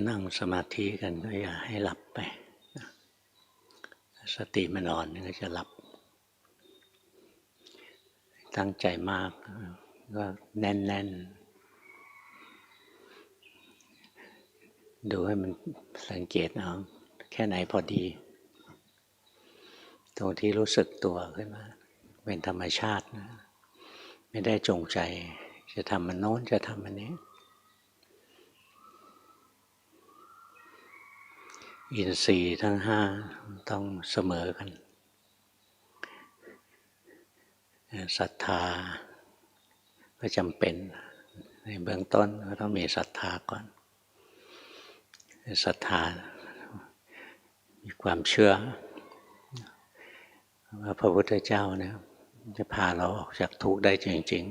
นั่งสมาธิกันก็อย่าให้หลับไปสติมันอ่อนก็จะหลับตั้งใจมากก็แน่นๆดูให้มันสังเกตเอาแค่ไหนพอดีตรงที่รู้สึกตัวขึ้นมาเป็นธรรมชาตินะไม่ได้จงใจจะทำมันโน้นจะทำมันนี้อินทรีย์ทั้งห้าต้องเสมอกันศรัทธาก็จำเป็นในเบื้องต้นก็ต้องมีศรัทธาก่อนศรัทธามีความเชื่อว่าพระพุทธเจ้าเนี่ยจะพาเราออกจากทุกข์ได้จริง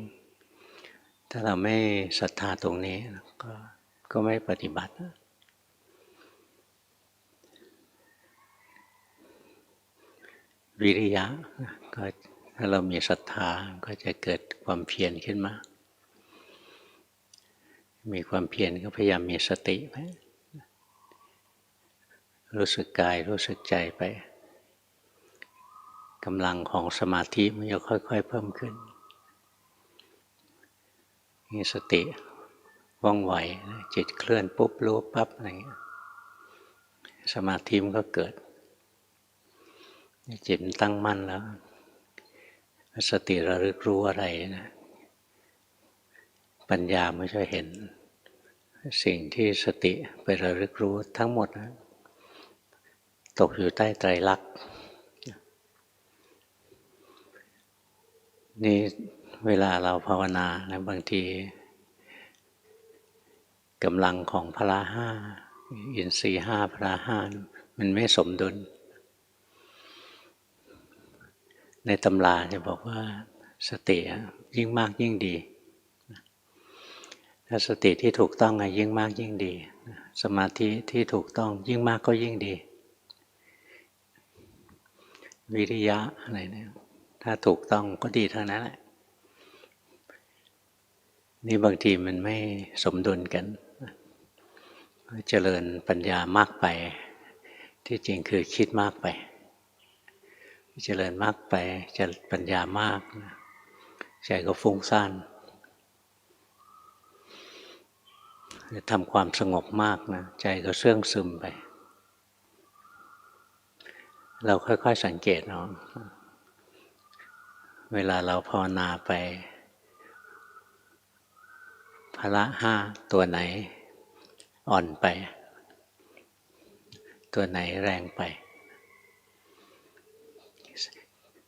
ๆถ้าเราไม่ศรัทธาตรงนี้ก็ไม่ปฏิบัติวิริยะก็ถ้าเรามีศรัทธาก็จะเกิดความเพียรขึ้นมามีความเพียรก็พยายามมีสติไปรู้สึกกายรู้สึกใจไปกำลังของสมาธิมันจะค่อยๆเพิ่มขึ้นมีสติว่องไวจิตเคลื่อนปุ๊บรู้ปั๊บอะไรเงี้ยสมาธิมันก็เกิดจิตตั้งมั่นแล้วสติระลึกรู้อะไรนะปัญญามันจะเห็นสิ่งที่สติไประลึกรู้ทั้งหมดนะตกอยู่ใต้ไตรลักษณ์นี่เวลาเราภาวนานะบางทีกำลังของพละห้าอินทรีย์ห้าพละห้ามันไม่สมดุลในตำราจะบอกว่าสติยิ่งมากยิ่งดีถ้าสติที่ถูกต้องยิ่งมากยิ่งดีสมาธิที่ถูกต้องยิ่งมากก็ยิ่งดีวิริยะอะไรเนี่ยถ้าถูกต้องก็ดีทั้งนั้นแหละนี่บางทีมันไม่สมดุลกันเจริญปัญญามากไปที่จริงคือคิดมากไปเจริญมากไปจะปัญญามากใจก็ฟุ้งซ่านทำความสงบมากนะใจก็เสื่องซึมไปเราค่อยๆสังเกตเอาเวลาเราภาวนาไปพละห้าตัวไหนอ่อนไปตัวไหนแรงไป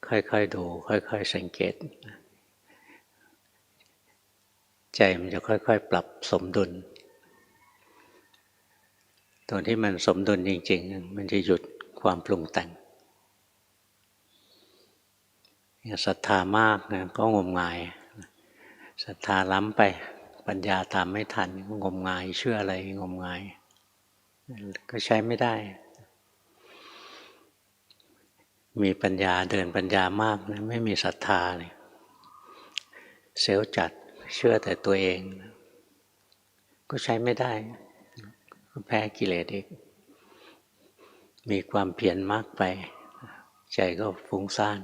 ค่อยๆดูค่อยๆสังเกตใจมันจะค่อยๆปรับสมดุลตรงที่มันสมดุลจริงๆมันจะหยุดความปรุงแต่งศรัทธามากนะก็งมงายศรัทธาล้ำไปปัญญาตามไม่ทันงมงายเชื่ออะไรงมงายก็ใช้ไม่ได้มีปัญญาเดินปัญญามากนะไม่มีศรัทธาเลยเซลล์จัดเชื่อแต่ตัวเองก็ใช้ไม่ได้ก็แพ้กิเลสอีกมีความเพียรมากไปใจก็ฟุ้งซ่าน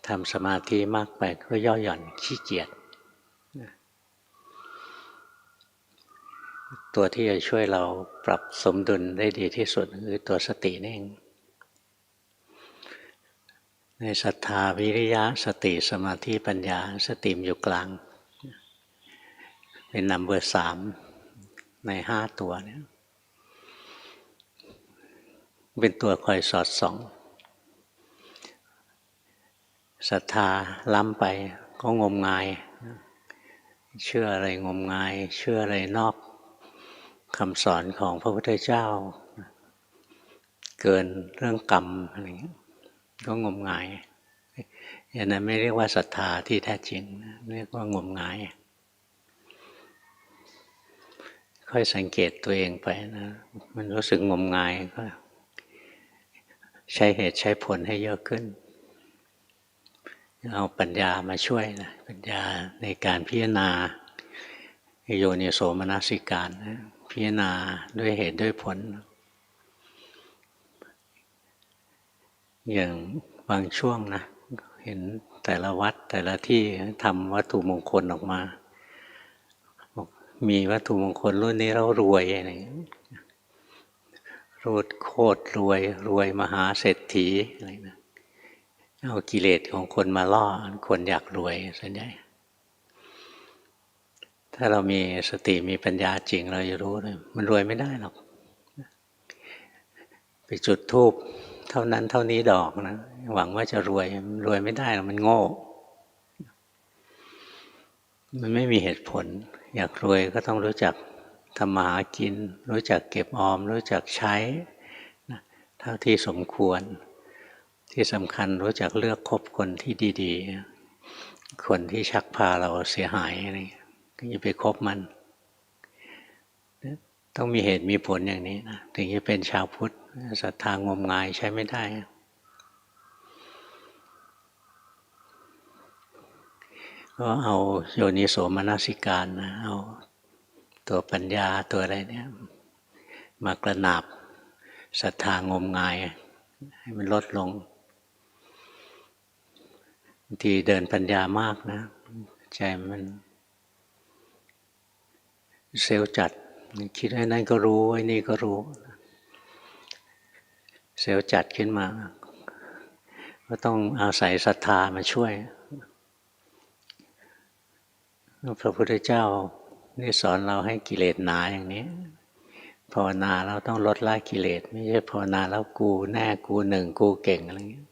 ทำสมาธิมากไปก็ย่อหย่อนขี้เกียจตัวที่จะช่วยเราปรับสมดุลได้ดีที่สุดคือตัวสตินี่เองในศรัทธาวิริยะสติสมาธิปัญญาสติมอยู่กลางเป็นนัมเบอร์3ใน5ตัวเนี่ยเป็นตัวคอยสอดส่องศรัทธาล้ำไปก็งมงายเชื่ออะไรงมงายเชื่ออะไรนอกคำสอนของพระพุทธเจ้าเกินเรื่องกรรมอะไรเงี้ยก็งมงายอย่างนั้นไม่เรียกว่าศรัทธาที่แท้จริงเรียกว่างมงายค่อยสังเกตตัวเองไปนะมันรู้สึกงมงายก็ใช้เหตุใช้ผลให้เยอะขึ้นเอาปัญญามาช่วยนะปัญญาในการพิจารณา โยนิโสมนสิการพิจารณาด้วยเหตุด้วยผลอย่างบางช่วงนะเห็นแต่ละวัดแต่ละที่ทำวัตถุมงคลออกมามีวัตถุมงคลรุ่นนี้เรารวยอะไรรูดโคตรรวยรวยมหาเศรษฐีอะไรนะเอากิเลสของคนมาล่อคนอยากรวยส่วนใหญ่ถ้าเรามีสติมีปัญญาจริงเราจะรู้เลยมันรวยไม่ได้หรอกไปจุดธูปเท่านั้นเท่านี้ดอกนะหวังว่าจะรวยมันรวยไม่ได้หรอกมันโง่มันไม่มีเหตุผลอยากรวยก็ต้องรู้จักทำมาหากินรู้จักเก็บออมรู้จักใช้เท่าที่สมควรที่สำคัญรู้จักเลือกคบคนที่ดีๆคนที่ชักพาเราเสียหายอะไรก็อย่าไปคบมันต้องมีเหตุมีผลอย่างนี้นะถึงจะเป็นชาวพุทธศรัทธางมงายใช้ไม่ได้ก็เอาโยนิโสมนสิการนะเอาตัวปัญญาตัวอะไรเนี่ยมากระนาบศรัทธางมงายให้มันลดลงบางทีเดินปัญญามากนะใจมันเซลล์จัดคิดไอ้นั่นก็รู้ไอ้นี่ก็รู้เซลล์จัดขึ้นมาก็ต้องอาศัยศรัทธามาช่วยพระพุทธเจ้านี่สอนเราให้กิเลสหนาอย่างนี้ภาวนาเราต้องลดละกิเลสไม่ใช่ภาวนาแล้วกูแน่กูหนึ่งกูเก่งอะไรเงี้ย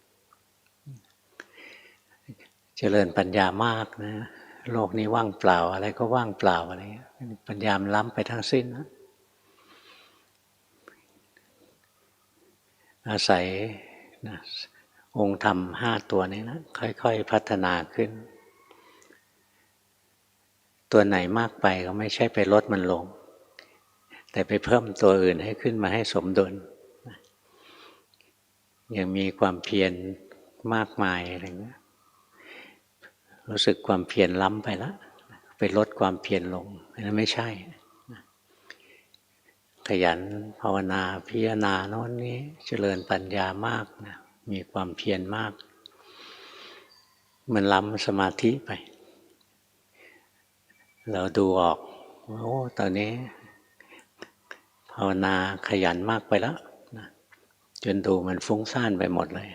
เจริญปัญญามากนะโลกนี้ว่างเปล่าอะไรก็ว่างเปล่าอะไรเงี้ยปัญญามันล้ำไปทั้งสิ้นนะอาศัยนะองค์ธรรม5ตัวนี้นะค่อยๆพัฒนาขึ้นตัวไหนมากไปก็ไม่ใช่ไปลดมันลงแต่ไปเพิ่มตัวอื่นให้ขึ้นมาให้สมดุลยังมีความเพียรมากมายอะไรเงี้ยรู้สึกความเพียรล้ำไปแล้วไปลดความเพียรลงนั่นไม่ใช่ขยันภาวนาพิจารณาโน้นนี้เจริญปัญญามากนะมีความเพียรมากมันล้ำสมาธิไปเราดูออกว่าโอ้ตอนนี้ภาวนาขยันมากไปแล้วนะจนดูมันฟุ้งซ่านไปหมดเลย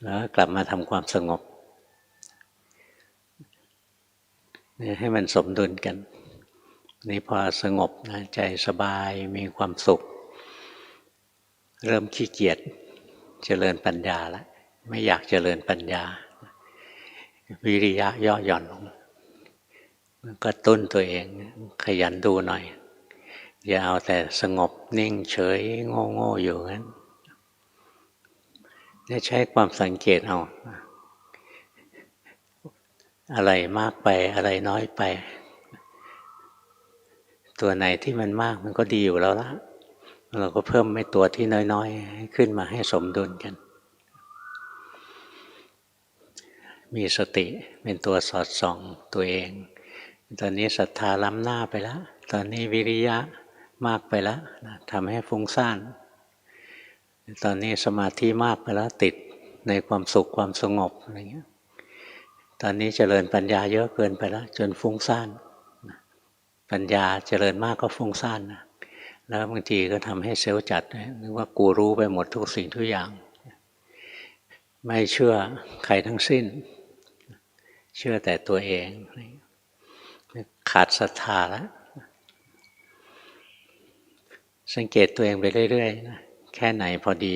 แล้วกลับมาทำความสงบนี่ให้มันสมดุลกันนี่พอสงบนะใจสบายมีความสุขเริ่มขี้เกียจเจริญปัญญาแล้วไม่อยากเจริญปัญญาวิริยะย่อหย่อนลงกระตุ้นตัวเองขยันดูหน่อยอย่าเอาแต่สงบนิ่งเฉยโง่อยู่งั้นได้ใช้ความสังเกตเอาอะไรมากไปอะไรน้อยไปตัวไหนที่มันมากมันก็ดีอยู่แล้วละเราก็เพิ่มไม่ตัวที่น้อยๆขึ้นมาให้สมดุลกันมีสติเป็นตัวสอดส่องตัวเองตอนนี้ศรัทธาล้ำหน้าไปแล้วตอนนี้วิริยะมากไปแล้วทำให้ฟุ้งซ่านตอนนี้สมาธิมากไปแล้วติดในความสุขความสงบอะไรเงี้ยตอนนี้เจริญปัญญาเยอะเกินไปแล้วจนฟุ้งซ่านปัญญาเจริญมากก็ฟุ้งซ่านนะแล้วบางทีก็ทำให้เซลล์จัดนึกว่ากูรู้ไปหมดทุกสิ่งทุกอย่างไม่เชื่อใครทั้งสิ้นเชื่อแต่ตัวเองขาดศรัทธาแล้วสังเกตตัวเองไปเรื่อยๆนะแค่ไหนพอดี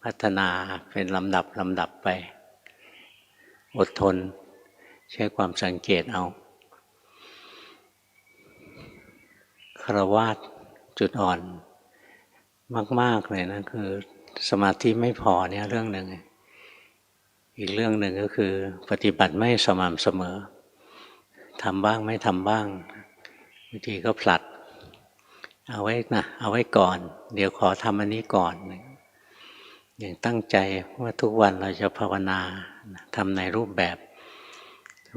พัฒนาเป็นลำดับไปอดทนใช้ความสังเกตเอาฆราวาสจุดอ่อนมากๆเลยนะคือสมาธิไม่พอเนี่ยเรื่องหนึ่งอีกเรื่องหนึ่งก็คือปฏิบัติไม่สม่ำเสมอทำบ้างไม่ทำบ้างบางทีก็ผลัดเอาไว้ก่อนเดี๋ยวขอทำอันนี้ก่อนอย่างตั้งใจว่าทุกวันเราจะภาวนาทำในรูปแบบ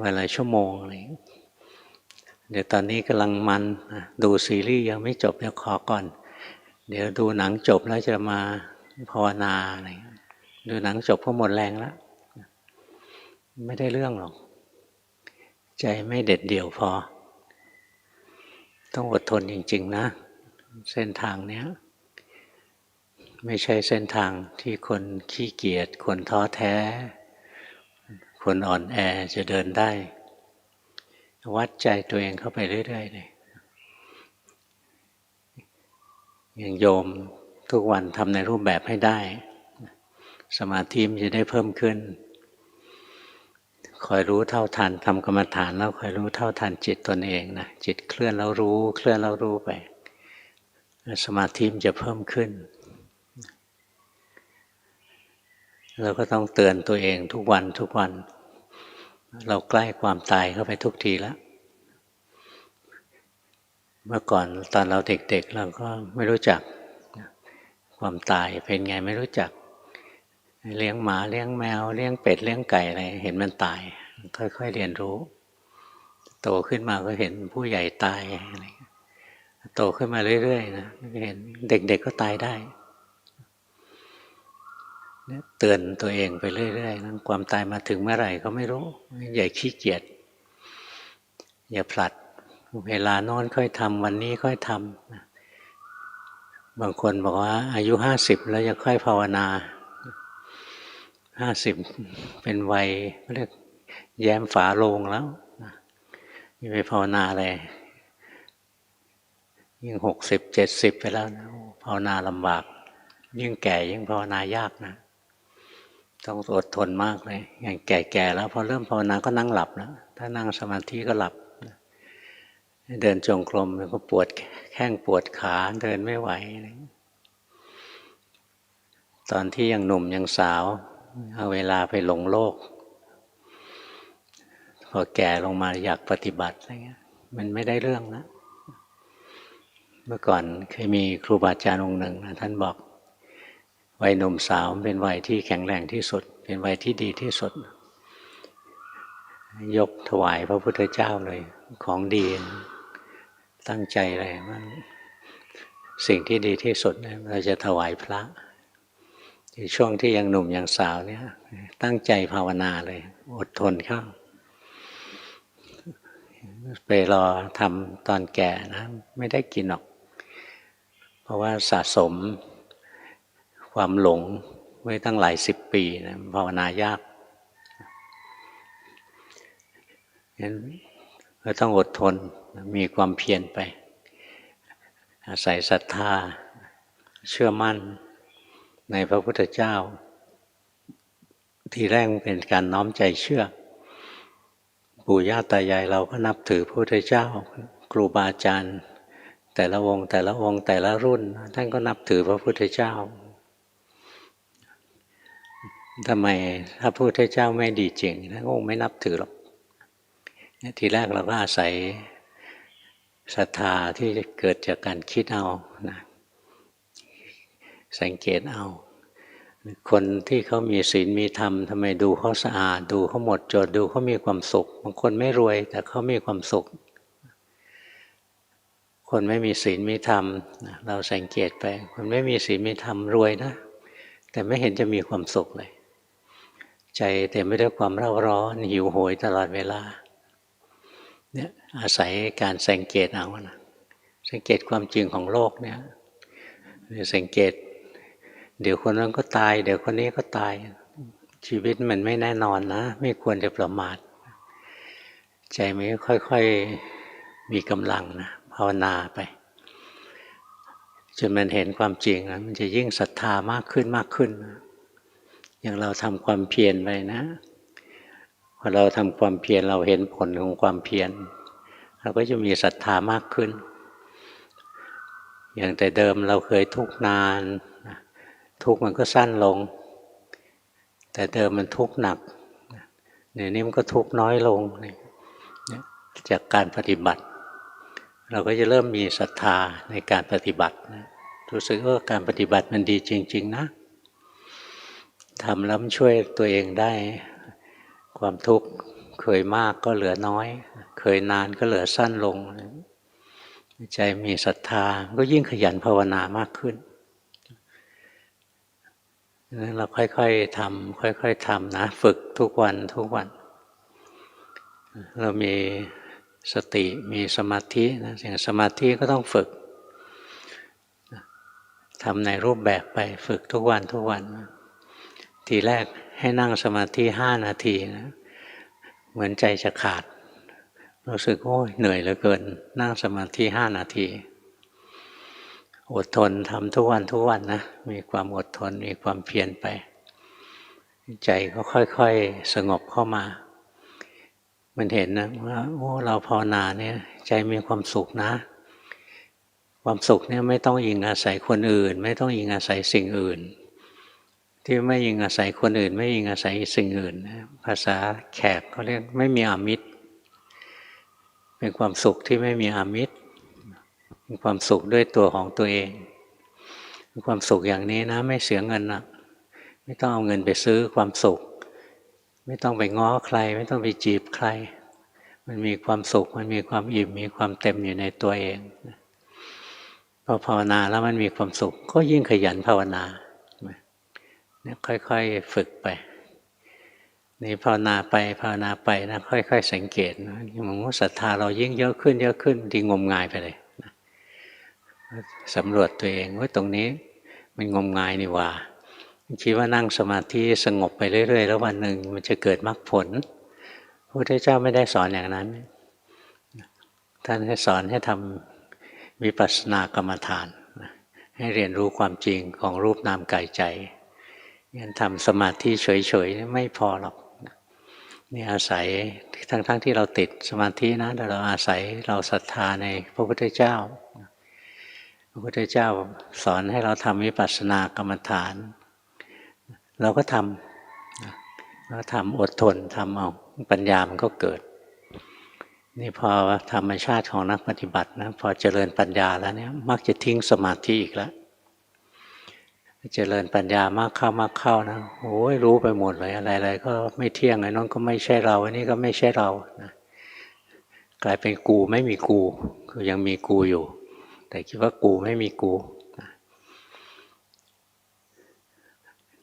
เวลาชั่วโมงอะไร เดี๋ยวตอนนี้กำลังมันดูซีรีส์ยังไม่จบเดี๋ยวขอก่อนเดี๋ยวดูหนังจบแล้วจะมาภาวนาอะไรดูหนังจบก็หมดแรงแล้วไม่ได้เรื่องหรอกใจไม่เด็ดเดี่ยวพอต้องอดทนจริงๆนะเส้นทางเนี้ยไม่ใช่เส้นทางที่คนขี้เกียจคนท้อแท้คนอ่อนแอจะเดินได้วัดใจตัวเองเข้าไปเรื่อยๆเลยอย่างโยมทุกวันทำในรูปแบบให้ได้สมาธิมันจะได้เพิ่มขึ้นคอยรู้เท่าทันทำกรรมฐานแล้วคอยรู้เท่าทันจิตตนเองนะจิตเคลื่อนแล้วรู้เคลื่อนแล้วรู้ไปสมาธิมันจะเพิ่มขึ้นเราก็ต้องเตือนตัวเองทุกวันทุกวันเราใกล้ความตายเข้าไปทุกทีแล้วเมื่อก่อนตอนเราเด็กๆเราก็ไม่รู้จักความตายเป็นไงไม่รู้จักเลี้ยงหมาเลี้ยงแมวเลี้ยงเป็ดเลี้ยงไก่อะไรเห็นมันตายค่อยๆเรียนรู้โตขึ้นมาก็เห็นผู้ใหญ่ตายอะไรโตขึ้นมาเรื่อยๆนะเห็นเด็กๆก็ตายได้เตือนตัวเองไปเรื่อยๆนะความตายมาถึงเมื่อไหร่ก็ไม่รู้อย่าขี้เกียจอย่าผลัดเวลาโน้นค่อยทำวันนี้ค่อยทำบางคนบอกว่าอายุ50แล้วจะค่อยภาวนา50เป็นวัยเรียกแย้มฝาโลงแล้วนี่ไปภาวนาอะไรยิ่ง60 70ไปแล้วนะภาวนาลำบากยิ่งแก่ยิ่งภาวนายากนะต้องอดทนมากเลยอย่างแก่ๆแล้วพอเริ่มภาวนาก็นั่งหลับแล้วถ้านั่งสมาธิก็หลับเดินจงกรมก็ปวดแข้งปวดขาเดินไม่ไหวตอนที่ยังหนุ่มยังสาวเอาเวลาไปหลงโลกพอแก่ลงมาอยากปฏิบัติอะไรเงี้ยมันไม่ได้เรื่องนะเมื่อก่อนเคยมีครูบาอาจารย์องค์หนึ่งนะท่านบอกวัยหนุ่มสาวเป็นวัยที่แข็งแรงที่สุดเป็นวัยที่ดีที่สุดยกถวายพระพุทธเจ้าเลยของดีตั้งใจเลยว่าสิ่งที่ดีที่สุดเราจะถวายพระในช่วงที่ยังหนุ่มยังสาวเนี่ยตั้งใจภาวนาเลยอดทนเข้าไปรอทำตอนแก่นะไม่ได้กินหรอกเพราะว่าสะสมความหลงไว้ตั้งหลาย10 ปีนะภาวนายากงั้นก็ต้องอดทนมีความเพียรไปอาศัยศรัทธาเชื่อมั่นในพระพุทธเจ้าที่แรกเป็นการน้อมใจเชื่อปู่ย่าตายายเราก็นับถือพระพุทธเจ้าครูบาอาจารย์แต่ละองค์แต่ละองค์แต่ละรุ่นท่านก็นับถือพระพุทธเจ้าทำไมถ้าพระพุทธเจ้าไม่ดีจริงท่านก็คงไม่นับถือหรอกทีแรกเราก็อาศัยศรัทธาที่เกิดจากการคิดเอานะสังเกตเอาคนที่เขามีศีลมีธรรมทำไมดูเขาสะอาดดูเขาหมดจดดูเขามีความสุขบางคนไม่รวยแต่เขามีความสุขคนไม่มีศีลมีธรรมเราสังเกตไปคนไม่มีศีลมีธรรมรวยนะแต่ไม่เห็นจะมีความสุขเลยใจเต็มไปด้วยความเร่าร้อนหิวโหยตลอดเวลาเนี่ยอาศัยการสังเกตเอานะสังเกตความจริงของโลกเนี่ยสังเกตเดี๋ยวคนนั้นก็ตายเดี๋ยวคนนี้ก็ตายชีวิตมันไม่แน่นอนนะไม่ควรจะประมาทใจมันค่อยๆมีกำลังนะภาวนาไปจนมันเห็นความจริงนะมันจะยิ่งศรัทธามากขึ้นมากขึ้นอย่างเราทำความเพียรไปนะพอเราทำความเพียรเราเห็นผลของความเพียรเราก็จะมีศรัทธามากขึ้นอย่างแต่เดิมเราเคยทุกข์นานทุกข์มันก็สั้นลงแต่เดิมมันทุกข์หนักเดี๋ยวนี้มันก็ทุกข์น้อยลงจากการปฏิบัติเราก็จะเริ่มมีศรัทธาในการปฏิบัติรู้สึกว่าการปฏิบัติมันดีจริงๆนะทำแล้วมันช่วยตัวเองได้ความทุกข์เคยมากก็เหลือน้อยเค ยนานก็เหลือสั้นลงใจมีศรัทธาก็ยิ่งขยันภาวนามากขึ้นนั้นเราค่อยๆทำค่อยๆทำนะฝึกทุกวันทุกวันเรามีสติมีสมาธินะอย่างสมาธิก็ต้องฝึกทำในรูปแบบไปฝึกทุกวันทุกวันทีแรกให้นั่งสมาธิ5 นาทีนะเหมือนใจจะขาดรู้สึกโอ้ยเหนื่อยเหลือเกินนั่งสมาธิ5 นาทีอดทนทำทุกวันทุกวันนะมีความอดทนมีความเพียรไปใจก็ค่อยๆสงบเข้ามามันเห็นนะว่าโอ้เราภาวนาเนี่ยใจมีความสุขนะความสุขเนี่ยไม่ต้องอิงอาศัยคนอื่นไม่ต้องอิงอาศัยสิ่งอื่นที่ไม่อิงอาศัยคนอื่นไม่อิงอาศัยสิ่งอื่นภาษาแขกเขาเรียกไม่มีอามิตรเป็นความสุขที่ไม่มีอามิตรเป็นความสุขด้วยตัวของตัวเองเป็นความสุขอย่างนี้นะไม่เสียเงินนะไม่ต้องเอาเงินไปซื้อความสุขไม่ต้องไปง้อใครไม่ต้องไปจีบใครมันมีความสุขมันมีความอิ่มมีความเต็มอยู่ในตัวเองพอภาวนาแล้วมันมีความสุขก็ยิ่งขยันภาวนาค่อยๆฝึกไปนี่ภาวนาไปนะค่อยๆสังเกตนะมันศรัทธาเรายิ่งเยอะขึ้นเยอะขึ้นดีงมงายไปเลยนะสำรวจตัวเองว่าตรงนี้มันงมงายนี่ว่าคิดว่านั่งสมาธิสงบไปเรื่อยๆแล้ววันหนึ่งมันจะเกิดมรรคผลพระพุทธเจ้าไม่ได้สอนอย่างนั้นท่านให้สอนให้ทำวิปัสสนากรรมฐานให้เรียนรู้ความจริงของรูปนามกายใจงั้นทำสมาธิเฉยๆไม่พอหรอกนี่อาศัยทั้งที่เราติดสมาธินะแต่เราอาศัยเราศรัทธาในพระพุทธเจ้าพระพุทธเจ้าสอนให้เราทำวิปัสสนากรรมฐานเราก็ทำเราทำอดทนทำเอาปัญญามันก็เกิดนี่พอธรรมชาติของนักปฏิบัตินะพอเจริญปัญญาแล้วเนี่ยมักจะทิ้งสมาธิอีกแล้วเจริญปัญญามากเข้านะโอ้ยรู้ไปหมดเลยอะไรๆก็ไม่เที่ยงไอ้นั่นก็ไม่ใช่เราอันนี้ก็ไม่ใช่เรานะกลายเป็นกูไม่มีกูคือยังมีกูอยู่แต่คิดว่ากูไม่มีกู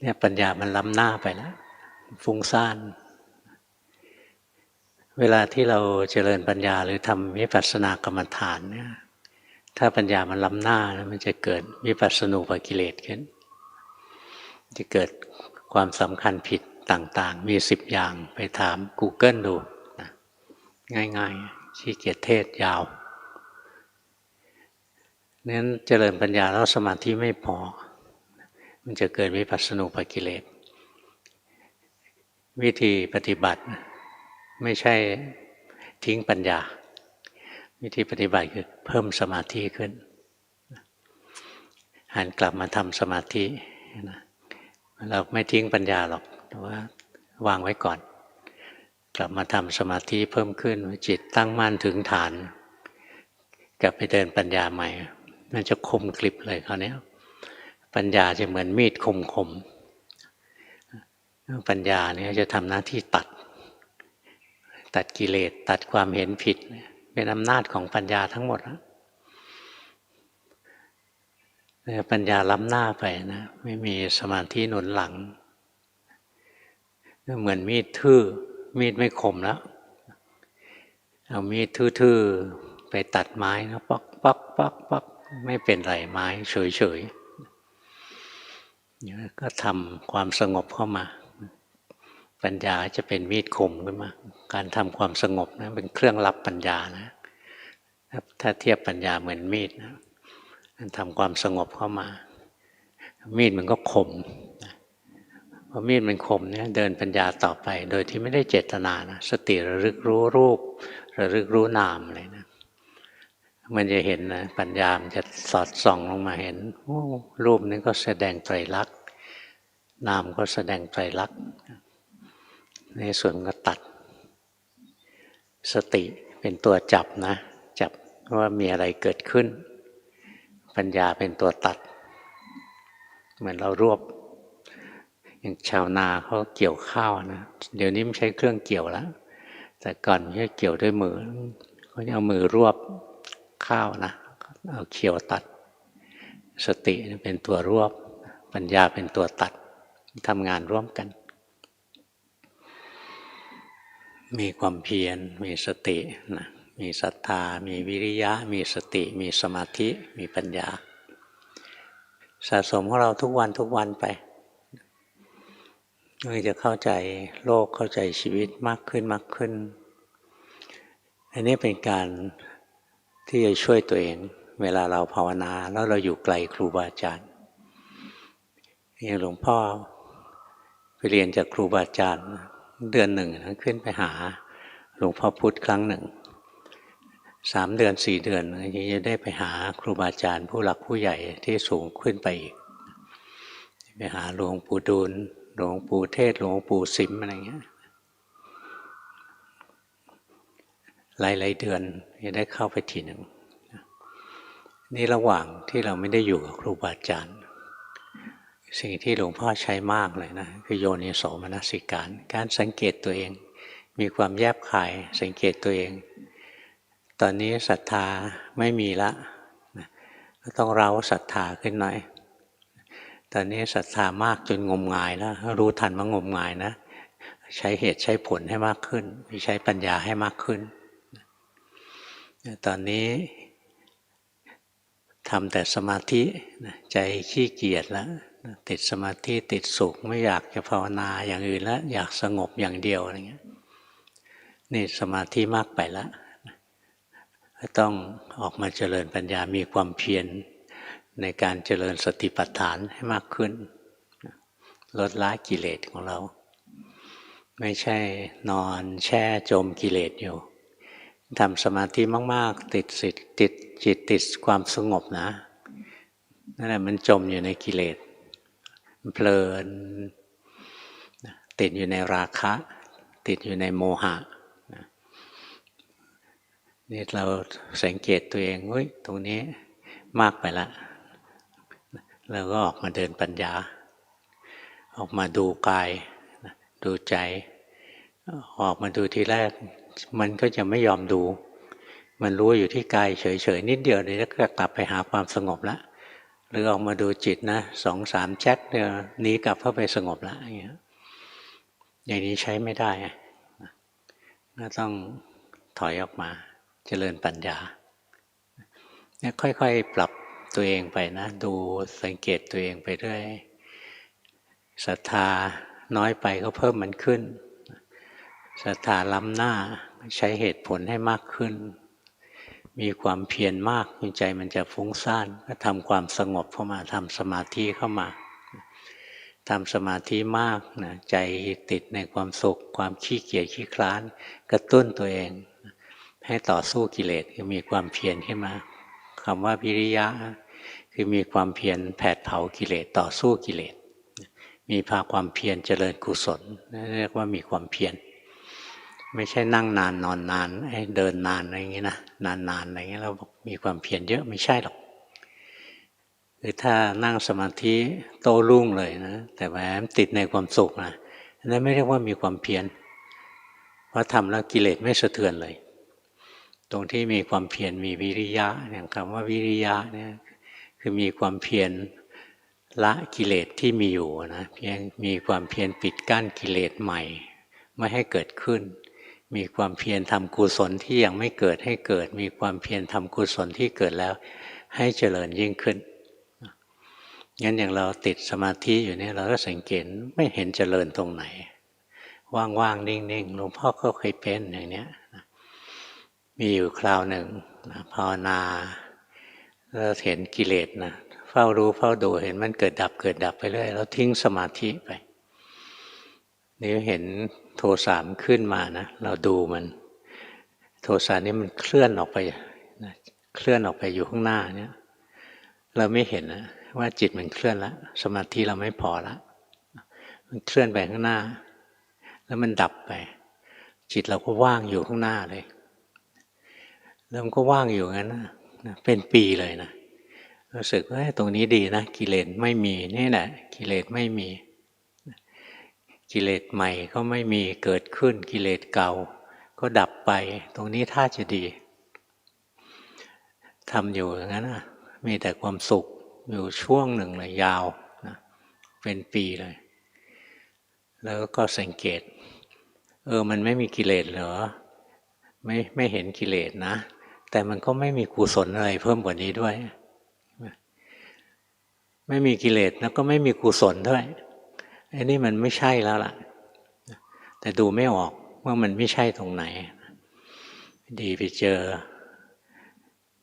เนี่ยปัญญามันล้ำหน้าไปแล้วฟุ้งซ่านเวลาที่เราเจริญปัญญาหรือทำวิปัสสนากรรมฐานเนี่ยถ้าปัญญามันล้ำหน้าแล้วมันจะเกิดวิปัสสนูปกิเลสขึ้นจะเกิดความสำคัญผิดต่างๆมี10 อย่างไปถาม Google ดูนะง่ายๆขี้เกียจเทศยาวนั้นเจริญปัญญาแล้วสมาธิไม่พอมันจะเกิดวิปัสสนูปกิเลสวิธีปฏิบัติไม่ใช่ทิ้งปัญญาวิธีปฏิบัติคือเพิ่มสมาธิขึ้นหันกลับมาทำสมาธินะเราไม่ทิ้งปัญญาหรอกแต่ว่าวางไว้ก่อนกลับมาทำสมาธิเพิ่มขึ้นจิตตั้งมั่นถึงฐานกลับไปเดินปัญญาใหม่มันจะคมกริบเลยคราวนี้ปัญญาจะเหมือนมีดคมปัญญาเนี่ยจะทำหน้าที่ตัดกิเลสตัดความเห็นผิดเป็นอำนาจของปัญญาทั้งหมดปัญญาล้ำหน้าไปนะไม่มีสมาธิหนุนหลังเหมือนมีดทื่อมีดไม่คมแล้วเอามีดทื่อๆไปตัดไม้นะปักปักปักปักไม่เป็นไรไม้เฉยๆก็ทำความสงบเข้ามาปัญญาจะเป็นมีดคมขึ้นมาการทำความสงบนะเป็นเครื่องรับปัญญานะถ้าเทียบปัญญาเหมือนมีดนะทำความสงบเข้ามามีดมันก็คมพอมีดมันคมเนี่ยเดินปัญญาต่อไปโดยที่ไม่ได้เจตนานะสติระลึกรู้รูประลึกรู้นามอะไรนะมันจะเห็นนะปัญญามันจะสอดส่องลงมาเห็นโอ้รูปนี้ก็แสดงไตรลักษณ์นามก็แสดงไตรลักษณ์ในส่วนก็ตัดสติเป็นตัวจับนะจับว่ามีอะไรเกิดขึ้นปัญญาเป็นตัวตัดเหมือนเรารวบอย่างชาวนาเขาเกี่ยวข้าวนะเดี๋ยวนี้ไม่ใช้เครื่องเกี่ยวแล้ว แต่ก่อนที่เกี่ยวด้วยมือเขาจะเอามือรวบข้าวนะเอาเขียวตัดสติเป็นตัวรวบปัญญาเป็นตัวตัดทำงานร่วมกันมีความเพียรมีสตินะมีศรัทธามีวิริยะมีสติมีสมาธิมีปัญญาสะสมของเราทุกวันไปเพื่อจะเข้าใจโลกเข้าใจชีวิตมากขึ้นอันนี้เป็นการที่จะช่วยตัวเองเวลาเราภาวนาแล้วเราอยู่ไกลครูบาอาจารย์อย่างหลวงพ่อไปเรียนจากครูบาอาจารย์เดือนหนึ่งขึ้นไปหาหลวงพ่อพุธครั้งหนึ่ง3 เดือน 4 เดือนจะได้ไปหาครูบาอาจารย์ผู้หลักผู้ใหญ่ที่สูงขึ้นไปอีกไปหาหลวงปู่ดูลหลวงปู่เทศหลวงปู่สิมอะไรเงี้ยหลายเดือนจะได้เข้าไปทีหนึ่งนี่ระหว่างที่เราไม่ได้อยู่กับครูบาอาจารย์สิ่งที่หลวงพ่อใช้มากเลยนะคือโยนิโสมนสิการสังเกตตัวเองมีความแยบคายสังเกตตัวเองตอนนี้ศรัทธาไม่มีละก็ต้องเร้าศรัทธาขึ้นหน่อยตอนนี้ศรัทธามากจนงมงายแล้วรู้ทันว่างมงายนะใช้เหตุใช้ผลให้มากขึ้นใช้ปัญญาให้มากขึ้นตอนนี้ทำแต่สมาธิใจขี้เกียจแล้วติดสมาธิติดสุขไม่อยากจะภาวนาอย่างอื่นแล้วอยากสงบอย่างเดียวอะไรเงี้ยนี่สมาธิมากไปแล้วก็ต้องออกมาเจริญปัญญามีความเพียรในการเจริญสติปัฏฐานให้มากขึ้นลดละกิเลสของเราไม่ใช่นอนแช่จมกิเลสอยู่ทำสมาธิมากๆติดจิตติดความสงบนะนั่นแหละมันจมอยู่ในกิเลสเพลินติดอยู่ในราคะติดอยู่ในโมหะนี่เราสังเกตตัวเองเฮ้ยตรงนี้มากไปละเราก็ออกมาเดินปัญญาออกมาดูกายดูใจออกมาดูทีแรกมันก็จะไม่ยอมดูมันรู้อยู่ที่กายเฉยๆนิดเดียวเดี๋ยวก็กลับไปหาความสงบละหรือออกมาดูจิตนะ2-3แจ็คเดี๋ยวนี้กลับเข้าไปสงบละอย่างนี้ใช้ไม่ได้ก็ต้องถอยออกมาเจริญปัญญาเนี่ยค่อยๆปรับตัวเองไปนะดูสังเกตตัวเองไปเรื่อยศรัทธาน้อยไปก็เพิ่มมันขึ้นศรัทธาล้ำหน้าใช้เหตุผลให้มากขึ้นมีความเพียรมากใจมันจะฟุ้งซ่านก็ทำความสงบเข้ามาทำสมาธิเข้ามาทำสมาธิมากนะใจติดในความสุขความขี้เกียจขี้คลานกระตุ้นตัวเองให้ต่อสู้กิเลสคือมีความเพียรขึ้นมาคำว่าวิริยะคือมีความเพียรแผดเผากิเลสต่อสู้กิเลสมีภาคความเพียรเจริญกุศลเรียกว่ามีความเพียรไม่ใช่นั่งนานนอนนานให้เดินนานอะไรอย่างนี้นะนานๆอะไรอย่างนี้เรามีความเพียรเยอะไม่ใช่หรอกคือถ้านั่งสมาธิโต้รุ่งเลยนะแต่แหมติดในความสุขนะนั่นไม่เรียกว่ามีความเพียรเพราะทำแล้วกิเลสไม่สะเทือนเลยตรงที่มีความเพียรมีวิริยะอย่างคำว่าวิริยะเนี่ยคือมีความเพียรละกิเลสที่มีอยู่นะเพียงมีความเพียรปิดกั้นกิเลสใหม่ไม่ให้เกิดขึ้นมีความเพียรทำกุศลที่ยังไม่เกิดให้เกิดมีความเพียรทำกุศลที่เกิดแล้วให้เจริญยิ่งขึ้นงั้นอย่างเราติดสมาธิอยู่เนี่ยเราก็สังเกตไม่เห็นเจริญตรงไหนว่างๆนิ่งๆหลวงพ่อก็เคยเป็นอย่างเนี้ยมีอยู่คราวหนึ่งภาวนาเราเห็นกิเลสนะเฝ้ารู้เฝ้าดูเห็นมันเกิดดับไปเรื่อยเราทิ้งสมาธิไปนี่เห็นโทสะมันขึ้นมานะเราดูมันโทสะนี่มันเคลื่อนออกไปเคลื่อนออกไปอยู่ข้างหน้าเนี่ยเราไม่เห็นนะว่าจิตมันเคลื่อนแล้วสมาธิเราไม่พอแล้วมันเคลื่อนไปข้างหน้าแล้วมันดับไปจิตเราก็ว่างอยู่ข้างหน้าเลยแล้วมันก็ว่างอยู่งั้นนะเป็นปีเลยนะรู้สึกว่าตรงนี้ดีนะกิเลสไม่มีนี่แหละกิเลสไม่มีกิเลสใหม่ก็ไม่มีเกิดขึ้นกิเลสเก่า ก็ดับไปตรงนี้ท่าจะดีทำอยู่อย่างนั้นนะมีแต่ความสุขอยู่ช่วงหนึ่งเลยยาวนะเป็นปีเลยแล้วก็สังเกตมันไม่มีกิเลสเหรอไม่เห็นกิเลสนะแต่มันก็ไม่มีกุศลอะไรเพิ่มกว่านี้ด้วยไม่มีกิเลสแล้วก็ไม่มีกุศลด้วยไอ้นี่มันไม่ใช่แล้วล่ะแต่ดูไม่ออกว่ามันไม่ใช่ตรงไหนดีไปเจอ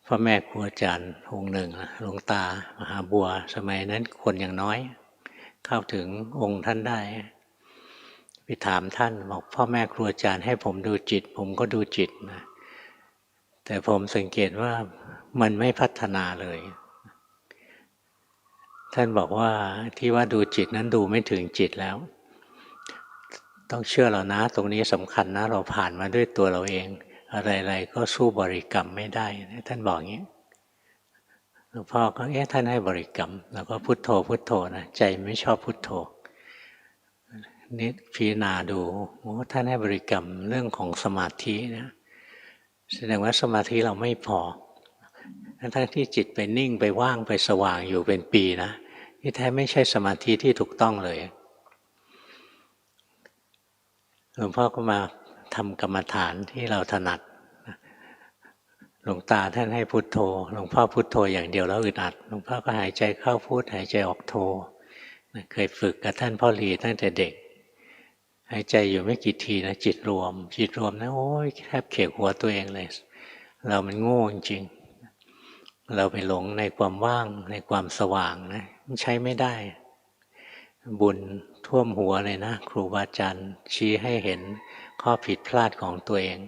พ่อแม่ครูอาจารย์องค์หนึ่งหลวงตามหาบัวสมัยนั้นคนอย่างน้อยเข้าถึงองค์ท่านได้ไปถามท่านบอกพ่อแม่ครูอาจารย์ให้ผมดูจิตผมก็ดูจิตนะแต่ผมสังเกตว่ามันไม่พัฒนาเลยท่านบอกว่าที่ว่าดูจิตนั้นดูไม่ถึงจิตแล้วต้องเชื่อเรานะตรงนี้สำคัญนะเราผ่านมาด้วยตัวเราเองอะไรๆก็สู้บริกรรมไม่ได้ท่านบอกอย่างนี้หลวงพ่อก็ท่านให้บริกรรมแล้วก็พุทโธพุทโธนะใจไม่ชอบพุทโธนี่พิจารณาดูท่านให้บริกรรมเรื่องของสมาธินะแสดงว่าสมาธิเราไม่พอทั้งที่จิตไปนิ่งไปว่างไปสว่างอยู่เป็นปีนะที่แท้ไม่ใช่สมาธิที่ถูกต้องเลยหลวงพ่อก็มาทำกรรมฐานที่เราถนัดหลวงตาท่านให้พุทโธหลวงพ่อพุทโธอย่างเดียวแล้วอึดอัดหลวงพ่อก็หายใจเข้าพุทหายใจออกโธเคยฝึกกับท่านพ่อหลีตั้งแต่เด็กหายใจอยู่ไม่กี่ทีนะจิตรวมนะโอ้ยแทบเขกหัวตัวเองเลยเรามันโง่จริงๆเราไปหลงในความว่างในความสว่างนะมันใช้ไม่ได้บุญท่วมหัวเลยนะครูบาอาจารย์ชี้ให้เห็นข้อผิดพลาดของตัวเอง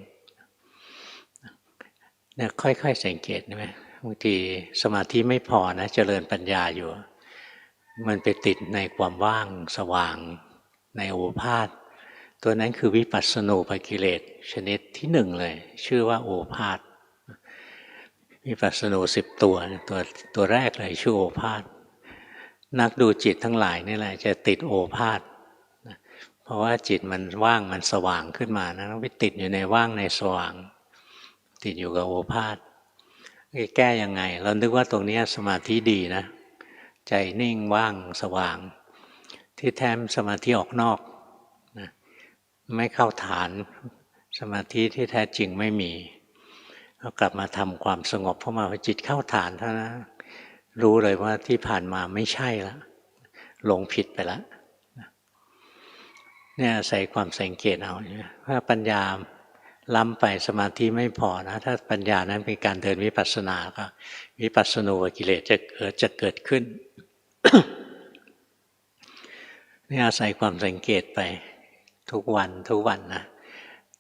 เนี่ยค่อยๆสังเกตไหมบางทีสมาธิไม่พอนะเจริญปัญญาอยู่มันไปติดในความว่างสว่างในโอภาสตัวนั้นคือวิปัสสนูปกิเลสชนิดที่หนึ่งเลยชื่อว่าโอภาสวิปัสสนู10 ตัวแรกเลยชื่อโอภาสนักดูจิตทั้งหลายนี่แหละจะติดโอภาสเพราะว่าจิตมันว่างมันสว่างขึ้นมานะไปติดอยู่ในว่างในสว่างติดอยู่กับโอภาสแก้ยังไงเรานึกว่าตรงนี้สมาธิดีนะใจนิ่งว่างสว่างที่แท้สมาธิออกนอกนะไม่เข้าฐานสมาธิที่แท้จริงไม่มีก็กลับมาทำความสงบเพราะมาจิตเข้าฐานเท่านั้นรู้เลยว่าที่ผ่านมาไม่ใช่แล้วหลงผิดไปแล้วเนี่ยใส่ความสังเกตเอาถ้าปัญญาล้ำไปสมาธิไม่พอนะถ้าปัญญานั้นเป็นการเดินวิปัสสนาก็วิปัสสนูกิเลสจะเกิดขึ้น นี่อาศัยความสังเกตไปทุกวันนะ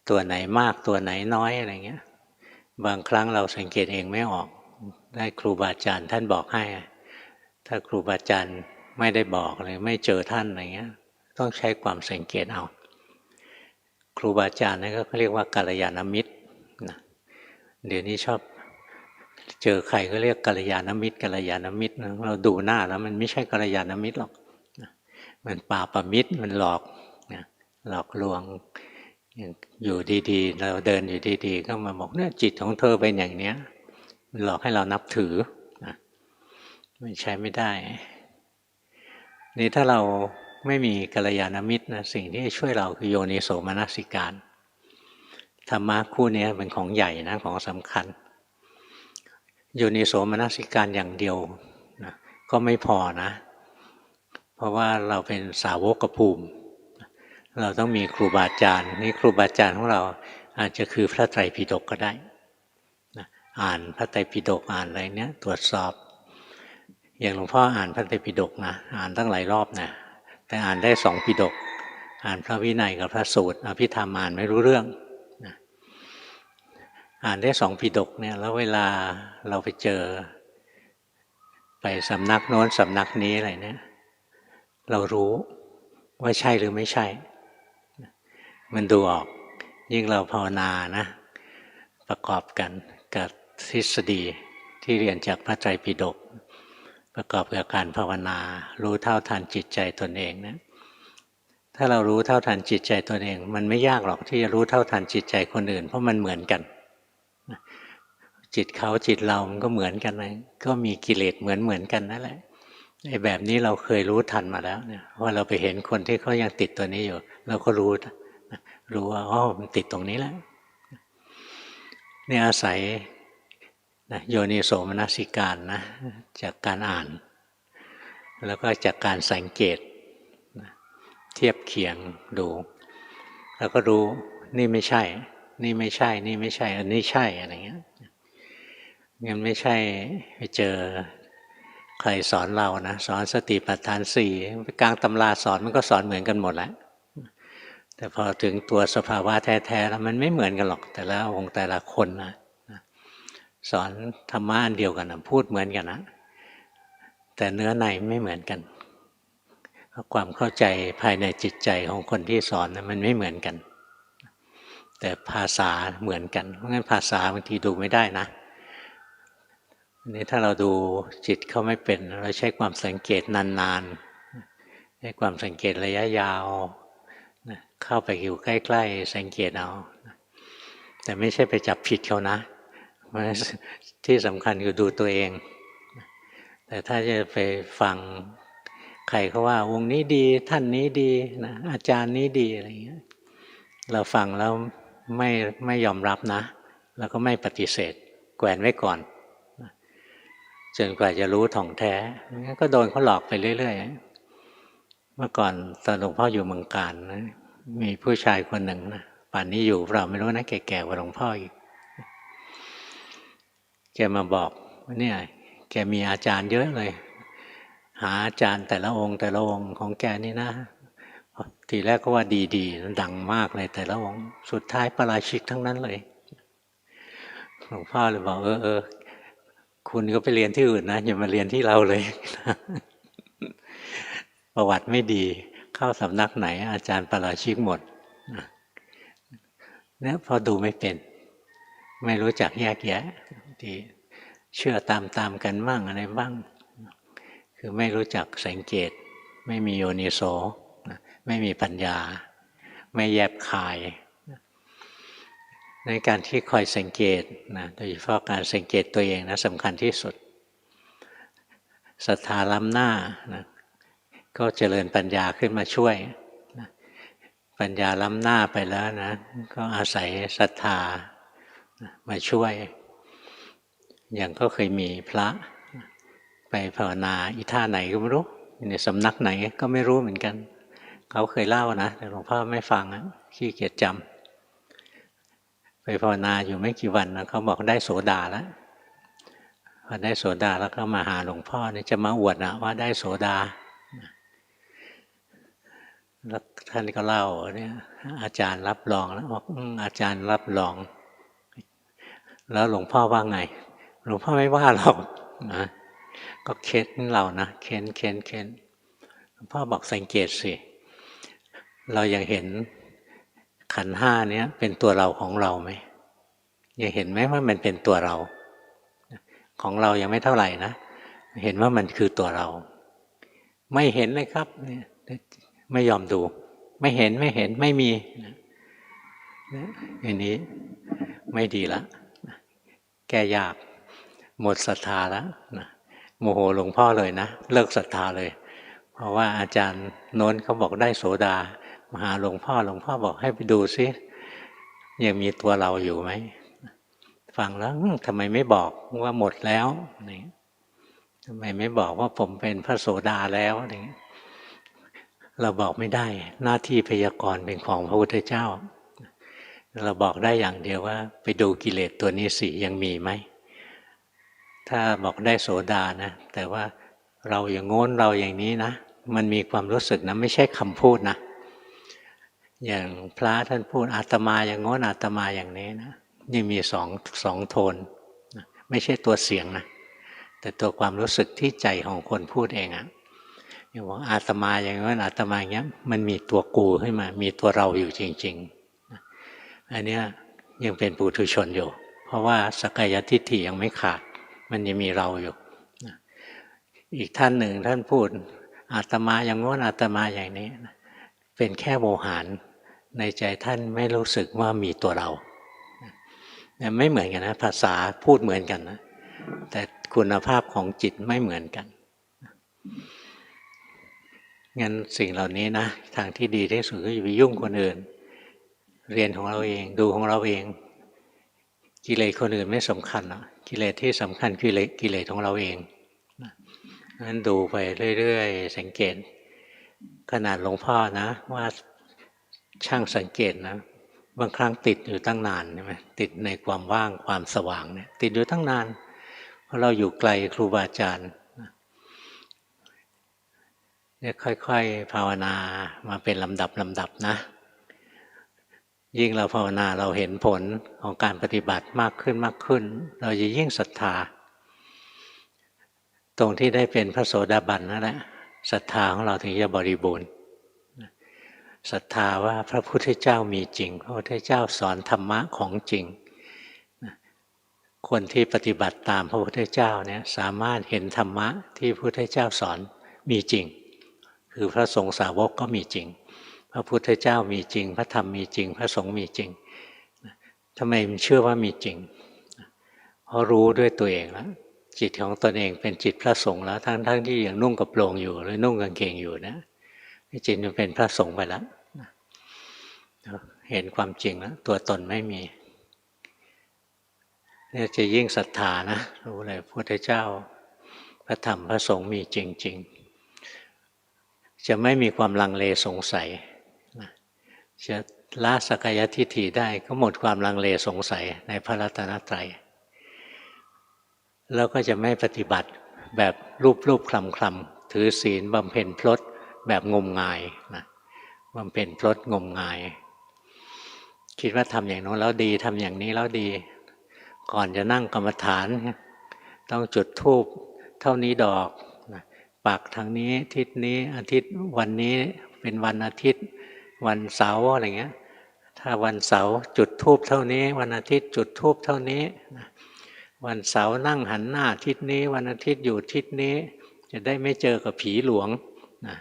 ตัวไหนมากตัวไหนน้อยอะไรเงี้ยบางครั้งเราสังเกตเองไม่ออกได้ครูบาอาจารย์ท่านบอกให้ถ้าครูบาอาจารย์ไม่ได้บอกเลยไม่เจอท่านอะไรเงี้ยต้องใช้ความสังเกตเอาครูบาอาจารย์นั่นก็เรียกว่ากัลยาณมิตรนะเดี๋ยวนี้ชอบเจอใครก็เรียกกัลยาณมิตรนะเราดูหน้าแล้วมันไม่ใช่กัลยาณมิตรหรอกมันปาปมิตรมันหลอกหลอกลวงอยู่ดีๆเราเดินอยู่ดีๆก็มาบอกเนี่ยจิตของเธอเป็นอย่างเนี้ยมันหลอกให้เรานับถือมันใช้ไม่ได้นี่ถ้าเราไม่มีกัลยาณมิตรนะสิ่งที่ช่วยเราคือโยนิโสมนสิการธรรมะคู่นี้เป็นของใหญ่นะของสำคัญโยนิโสมนสิการอย่างเดียวนะก็ไม่พอนะเพราะว่าเราเป็นสาวกภูมิเราต้องมีครูบาอาจารย์นี่ครูบาอาจารย์ของเราอาจจะคือพระไตรปิฎกก็ได้นะอ่านพระไตรปิฎกอ่านอะไรเนี้ยตรวจสอบอย่างหลวงพ่ออ่านพระไตรปิฎกนะอ่านตั้งหลายรอบนะแต่อ่านได้2 ปิฎกอ่านพระวินัยกับพระสูตรอภิธรรมอ่านไม่รู้เรื่องนะอ่านได้2 ปิฎกเนี่ยแล้วเวลาเราไปเจอไปสำนักโน้นสำนักนี้อะไรเนี่ยเรารู้ว่าใช่หรือไม่ใช่มันดูออกยิ่งเราภาวนานะประกอบกันกับทฤษฎีที่เรียนจากพระไตรปิฎกประกอบกับการภาวนารู้เท่าทันจิตใจตนเองนะ ถ้าเรารู้เท่าทันจิตใจตัวเองมันไม่ยากหรอกที่จะรู้เท่าทันจิตใจคนอื่นเพราะมันเหมือนกันจิตเขาจิตเรามันก็เหมือนกันเลยก็มีกิเลสเหมือนกันนั่นแหละไอ้แบบนี้เราเคยรู้ทันมาแล้วเนี่ยว่าเราไปเห็นคนที่เขายังติดตัวนี้อยู่เราก็รู้ว่าอ๋อมันติดตรงนี้แหละนี่อาศัยโยนิโสมนสิการนะจากการอ่านแล้วก็จากการสังเกตเทียบเคียงดูแล้วก็รู้นี่ไม่ใช่นี่ไม่ใช่นี่ไม่ใช่อันนี้ใช่อะไรเงี้ยงั้นไม่ใช่ไปเจอใครสอนเรานะสอนสติปัฏฐานสี่กลางตำราสอนมันก็สอนเหมือนกันหมดแหละแต่พอถึงตัวสภาวะแท้ๆแล้วมันไม่เหมือนกันหรอกแต่ละองค์แต่ละคนนะสอนธรรมะอันเดียวกันนะพูดเหมือนกันนะแต่เนื้อในไม่เหมือนกันความเข้าใจภายในจิตใจของคนที่สอนนะมันไม่เหมือนกันแต่ภาษาเหมือนกันเพราะงั้นภาษาบางทีดูไม่ได้นะนี่ถ้าเราดูจิตเขาไม่เป็นเราใช้ความสังเกตนานๆใช้ความสังเกตระยะยาวเข้าไปอยู่ใกล้ๆสังเกตเอาแต่ไม่ใช่ไปจับผิดเขานะที่สำคัญคือดูตัวเองแต่ถ้าจะไปฟังใครเขาว่าวงนี้ดีท่านนี้ดีนะอาจารย์นี้ดีอะไรอย่างเงี้ยเราฟังแล้วไม่ยอมรับนะแล้วก็ไม่ปฏิเสธแกวนไว้ก่อนจนกว่าจะรู้ถ่องแท้งั้นก็โดนเขาหลอกไปเรื่อยๆเมื่อก่อนตอนหลวงพ่ออยู่เมืองการนะมีผู้ชายคนหนึ่งนะป่านนี้อยู่เราไม่รู้นะแก่ๆกว่าหลวงพ่ออีกแกมาบอกว่าเนี่ยแกมีอาจารย์เยอะเลยหาอาจารย์แต่ละองค์ของแกนี่นะทีแรกก็ว่าดีๆดังมากเลยแต่ละองค์สุดท้ายปราชิกทั้งนั้นเลยหลวงพ่อเลยบอกคุณก็ไปเรียนที่อื่นนะอย่ามาเรียนที่เราเลยประวัติไม่ดีเข้าสำนักไหนอาจารย์ปราชิกหมดเนี่ยพอดูไม่เป็นไม่รู้จักแยกแยะที่เชื่อตามกันบ้างอะไรบ้างคือไม่รู้จักสังเกตไม่มีโยนิโสไม่มีปัญญาไม่แยบคายในการที่คอยสังเกตนะโดยเฉพาะการสังเกตตัวเองนะสำคัญที่สุดศรัทธาล้ำหน้านะก็เจริญปัญญาขึ้นมาช่วยนะปัญญาล้ำหน้าไปแล้วนะก็อาศัยศรัทธามาช่วยอย่างก็เคยมีพระไปภาวนาอีท่าไหนก็ไม่รู้ในสำนักไหนก็ไม่รู้เหมือนกันเขาเคยเล่านะแต่หลวงพ่อไม่ฟังขี้เกียจจำไปภาวนาอยู่ไม่กี่วันนะเขาบอกได้โสดาแล้วพอได้โสดาแล้วก็มาหาหลวงพ่อเนี่ยจะมาอวดนะว่าได้โสดาแล้วท่านก็เล่าเนี่ยอาจารย์รับรองแล้วบอกอาจารย์รับรองแล้วหลวงพ่อว่าไงหลวงพ่อไม่ว่าหรอกนะก็เค้นเรานะเค้นหลวงพ่อบอกสังเกตสิเรายังเห็นขันธ์ห้านี้เป็นตัวเราของเราไหมยังเห็นไหมว่ามันเป็นตัวเราของเรายังไม่เท่าไหร่นะเห็นว่ามันคือตัวเราไม่เห็นเลยครับไม่ยอมดูไม่เห็นไม่มีอย่างนี้ไม่ดีละแก้ยากหมดศรัทธาแล้วนะโมโหหลวงพ่อเลยนะเลิกศรัทธาเลยเพราะว่าอาจารย์โน้นเขาบอกได้โสดามาหาหลวงพ่อบอกให้ไปดูซิยังมีตัวเราอยู่ไหมฟังแล้วทำไมไม่บอกว่าหมดแล้วนี่ทำไมไม่บอกว่าผมเป็นพระโสดาแล้วนี่เราบอกไม่ได้หน้าที่พยากรณ์เป็นของพระพุทธเจ้าเราบอกได้อย่างเดียวว่าไปดูกิเลสตัวนี้สิยังมีไหมถ้าบอกได้โสดานะแต่ว่าเราอย่างโน้นเราอย่างนี้นะมันมีความรู้สึกนะไม่ใช่คำพูดนะอย่างพระท่านพูดอาตมาอย่างโน้นอาตมาอย่างนี้นะนี่มีสองโทนไม่ใช่ตัวเสียงนะแต่ตัวความรู้สึกที่ใจของคนพูดเองอะอย่างว่าอาตมาอย่างนั้นอาตมาอย่างนี้มันมีตัวกูขึ้นมามีตัวเราอยู่จริงๆอันนี้ยังเป็นปุถุชนอยู่เพราะว่าสักกายทิฏฐิยังไม่ขาดมันยังมีเราอยู่อีกท่านหนึ่งท่านพูดอาตมาอย่างโน้นอาตมาอย่างนี้ เป็นแค่โมหารในใจท่านไม่รู้สึกว่ามีตัวเราไม่เหมือนกันนะภาษาพูดเหมือนกันนะแต่คุณภาพของจิตไม่เหมือนกันงั้นสิ่งเหล่านี้นะทางที่ดีที่สุดก็อย่าไปยุ่งคนอื่นเรียนของเราเองดูของเราเองกิเลสคนอื่นไม่สำคัญหรอกกิเลสที่สำคัญคือกิเลสของเราเองงั้นดูไปเรื่อยๆสังเกตขนาดหลวงพ่อนะว่าช่างสังเกตนะบางครั้งติดอยู่ตั้งนานใช่ไหมติดในความว่างความสว่างเนี่ยติดอยู่ตั้งนานเพราะเราอยู่ไกลครูบาอาจารย์เนี่ยค่อยๆภาวนามาเป็นลำดับนะยิ่งเราภาวนาเราเห็นผลของการปฏิบัติมากขึ้นเราจะยิ่งศรัทธาตรงที่ได้เป็นพระโสดาบันนั่นแหละศรัทธาของเราถึงจะบริบูรณ์ศรัทธาว่าพระพุทธเจ้ามีจริงพระพุทธเจ้าสอนธรรมะของจริงคนที่ปฏิบัติตามพระพุทธเจ้าเนี่ยสามารถเห็นธรรมะที่พระพุทธเจ้าสอนมีจริงคือพระสงฆ์สาวกก็มีจริงพระพุทธเจ้ามีจริงพระธรรมมีจริงพระสงฆ์มีจริงทำไมมันเชื่อว่ามีจริงเพราะรู้ด้วยตัวเองแล้วจิตของตนเองเป็นจิตพระสงฆ์แล้วทั้งที่ยังนุ่งกระโปรงอยู่หรือนุ่งกางเกงอยู่นะจิตมันเป็นพระสงฆ์ไปแล้วเห็นความจริงแล้วตัวตนไม่มีเนี่ยจะยิ่งศรัทธานะรู้เลยพระพุทธเจ้าพระธรรมพระสงฆ์มีจริงๆจะไม่มีความลังเลสงสัยจะละสักกายทิฏฐิได้ก็หมดความลังเลสงสัยในพระรัตนตรัยแล้วก็จะไม่ปฏิบัติแบบรูปคลำถือศีลบำเพ็ญพลดแบบงมงายนะบำเพ็ญพลดงมงายคิดว่าทำอย่างโน้นแล้วดีทำอย่างนี้แล้วดีก่อนจะนั่งกรรมฐานต้องจุดธูปเท่านี้ดอกปักทางนี้ทิศนี้อาทิตย์วันนี้เป็นวันอาทิตย์วันเสาร์อะไรเงี้ยถ้าวันเสาร์จุดธูปเท่านี้วันอาทิตย์จุดธูปเท่านี้วันเสาร์นั่งหันหน้าทิศนี้วันอาทิตย์อยู่ทิศนี้จะได้ไม่เจอกับผีหลวงนะ